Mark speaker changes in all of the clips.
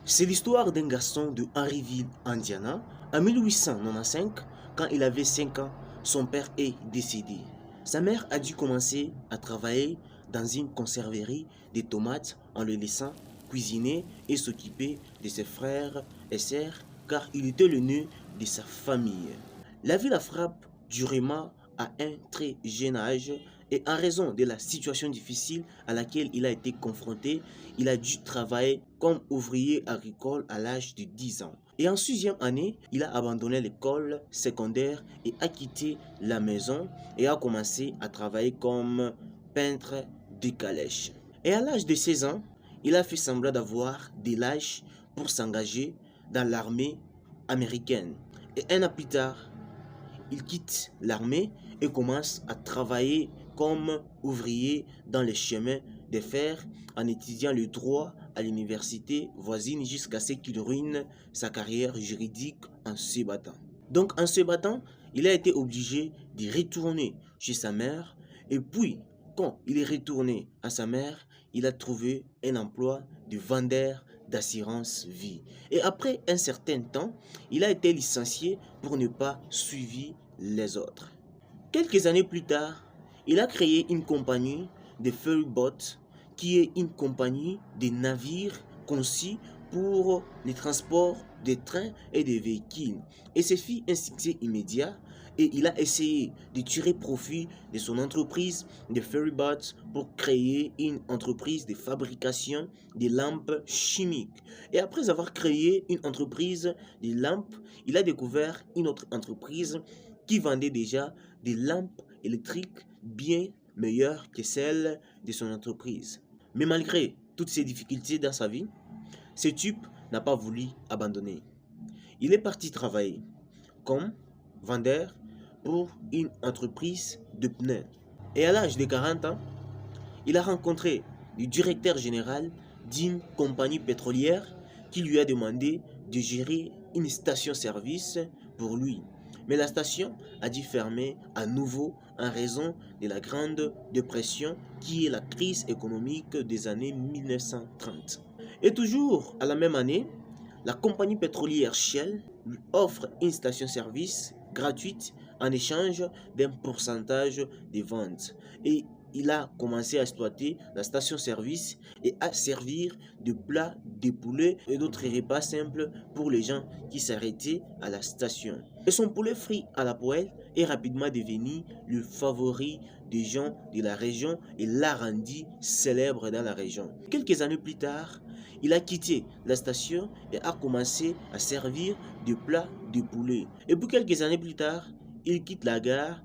Speaker 1: C'est l'histoire d'un garçon de Henryville, Indiana. En 1895, quand il avait 5 ans, son père est décédé. Sa mère a dû commencer à travailler dans une conserverie des tomates en le laissant cuisiner et s'occuper de ses frères et sœurs car il était le nœud de sa famille. La vie la frappe durement à un très jeune âge et en raison de la situation difficile à laquelle il a été confronté, il a dû travailler comme ouvrier agricole à l'âge de 10 ans. Et en 6e année, il a abandonné l'école secondaire et a quitté la maison et a commencé à travailler comme peintre de calèche. Et à l'âge de 16 ans, il a fait semblant d'avoir des lâches pour s'engager dans l'armée américaine. Et un an plus tard, il quitte l'armée et commence à travailler comme ouvrier dans les chemins de fer en étudiant le droit à l'université voisine jusqu'à ce qu'il ruine sa carrière juridique en se battant. Donc en se battant, il a été obligé de retourner chez sa mère et puis quand il est retourné à sa mère, il a trouvé un emploi de vendeur d'assurance vie. Et après un certain temps, il a été licencié pour ne pas suivre les autres. Quelques années plus tard, il a créé une compagnie de ferryboat qui est une compagnie de navires conçus pour les transports des trains et des véhicules. Et ce fut un succès immédiat et il a essayé de tirer profit de son entreprise de ferryboats pour créer une entreprise de fabrication de lampes chimiques. Et après avoir créé une entreprise de lampes, il a découvert une autre entreprise qui vendait déjà des lampes électriques bien meilleures que celles de son entreprise. Mais malgré toutes ces difficultés dans sa vie, ce type n'a pas voulu abandonner. Il est parti travailler comme vendeur pour une entreprise de pneus. Et à l'âge de 40 ans, il a rencontré le directeur général d'une compagnie pétrolière qui lui a demandé de gérer une station-service pour lui. Mais la station a dû fermer à nouveau en raison de la Grande Dépression qui est la crise économique des années 1930. Et toujours à la même année, la compagnie pétrolière Shell lui offre une station-service gratuite en échange d'un pourcentage des ventes. Et il a commencé à exploiter la station-service et à servir de plats, de poulet et d'autres repas simples pour les gens qui s'arrêtaient à la station. Et son poulet frit à la poêle est rapidement devenu le favori des gens de la région et l'a rendu célèbre dans la région. Quelques années plus tard, il a quitté la station et a commencé à servir de plats de poulet. Et puis quelques années plus tard, il quitte la gare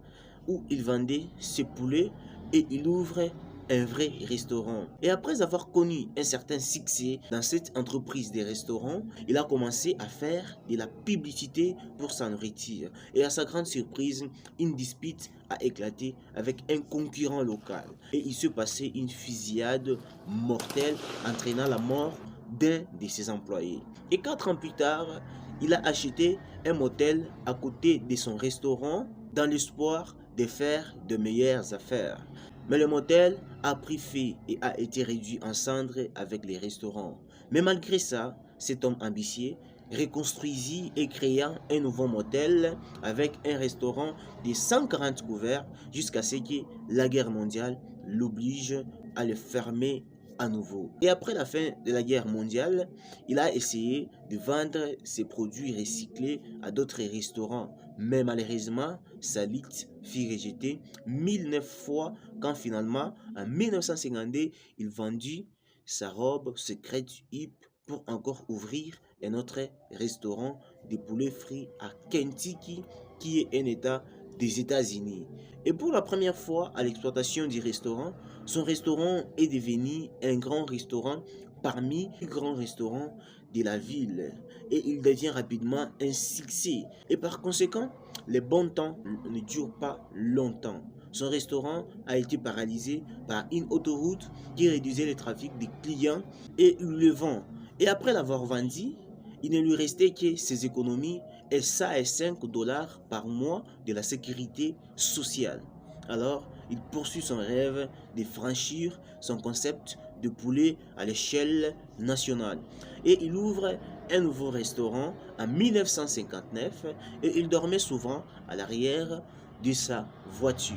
Speaker 1: où il vendait ses poulets et il ouvre un vrai restaurant. Et après avoir connu un certain succès dans cette entreprise des restaurants, il a commencé à faire de la publicité pour sa nourriture. Et à sa grande surprise, une dispute a éclaté avec un concurrent local. Et il se passait une fusillade mortelle entraînant la mort d'un de ses employés. Et 4 ans plus tard, il a acheté un motel à côté de son restaurant dans l'espoir de faire de meilleures affaires. Mais le motel a pris feu et a été réduit en cendres avec les restaurants. Mais malgré ça, cet homme ambitieux reconstruisit et créa un nouveau motel avec un restaurant de 140 couverts jusqu'à ce que la guerre mondiale l'oblige à le fermer à nouveau. Et après la fin de la guerre mondiale, il a essayé de vendre ses produits recyclés à d'autres restaurants. Mais malheureusement, sa lutte fut rejetée 1009 fois quand finalement, en 1952, il vendit sa robe secrète hip pour encore ouvrir un autre restaurant de poulet frit à Kentucky, qui est un état des États-Unis. Et pour la première fois à l'exploitation du restaurant, son restaurant est devenu un grand restaurant parmi les grands restaurants de la ville. Et il devient rapidement un succès. Et par conséquent, les bons temps ne durent pas longtemps. Son restaurant a été paralysé par une autoroute qui réduisait le trafic des clients et le vend. Et après l'avoir vendu, il ne lui restait que ses économies et ça est 5 dollars par mois de la sécurité sociale. Alors, il poursuit son rêve de franchir son concept de poulet à l'échelle nationale. et il ouvre un nouveau restaurant en 1959 et il dormait souvent à l'arrière de sa voiture.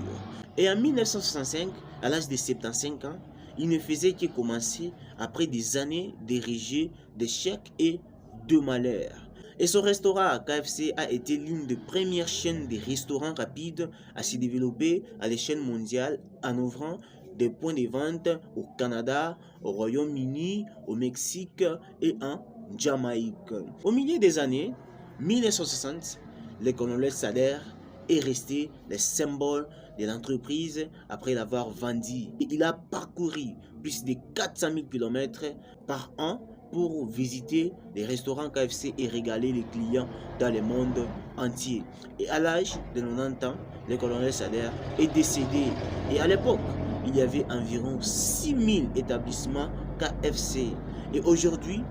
Speaker 1: Et en 1965, à l'âge de 75 ans, il ne faisait que commencer après des années d'ériger d'échecs et de malheurs. Et son restaurant KFC a été l'une des premières chaînes de restaurants rapides à se développer à l'échelle mondiale en ouvrant des points de vente au Canada, au Royaume-Uni, au Mexique et en Jamaïque. Au milieu des années 1960, le colonel Sader est resté le symbole de l'entreprise après l'avoir vendu. Il a parcouru plus de 400 000 km par an pour visiter les restaurants KFC et régaler les clients dans le monde entier. Et à l'âge de 90 ans, le colonel Sader est décédé. Et à l'époque, il y avait environ 6000 établissements KFC. Et aujourd'hui,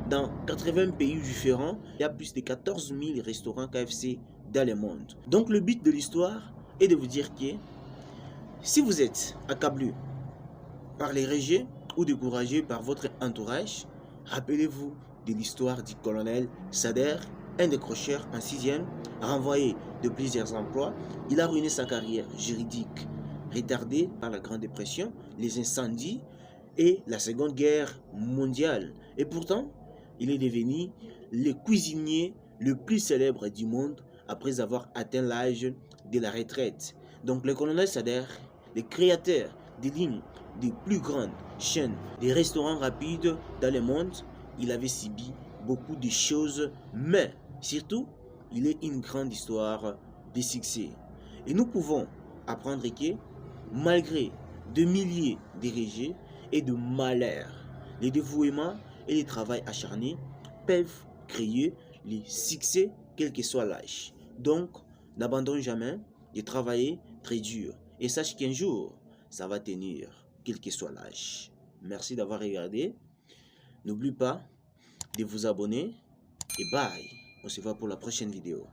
Speaker 1: dans 80 pays différents, il y a plus de 14 000 restaurants KFC dans le monde. Donc le but de l'histoire est de vous dire que si vous êtes accablé par les rejets ou découragé par votre entourage, rappelez-vous de l'histoire du colonel Sader, un décrocheur en 6e, renvoyé de plusieurs emplois. Il a ruiné sa carrière juridique, retardée par la Grande Dépression, les incendies et la Seconde Guerre mondiale. Et pourtant, il est devenu le cuisinier le plus célèbre du monde après avoir atteint l'âge de la retraite. Donc le colonel Sader, le créateur des lignes des plus grandes chaînes de restaurants rapides dans le monde, il avait subi beaucoup de choses, mais surtout, il est une grande histoire de succès. Et nous pouvons apprendre que, malgré de milliers de rejets et de malheurs, les dévouements et le travail acharné peuvent créer les succès quel que soit l'âge. Donc, n'abandonne jamais de travailler très dur et sache qu'un jour, ça va tenir, quel que soit l'âge. Merci d'avoir regardé. N'oublie pas de vous abonner et bye. On se voit pour la prochaine vidéo.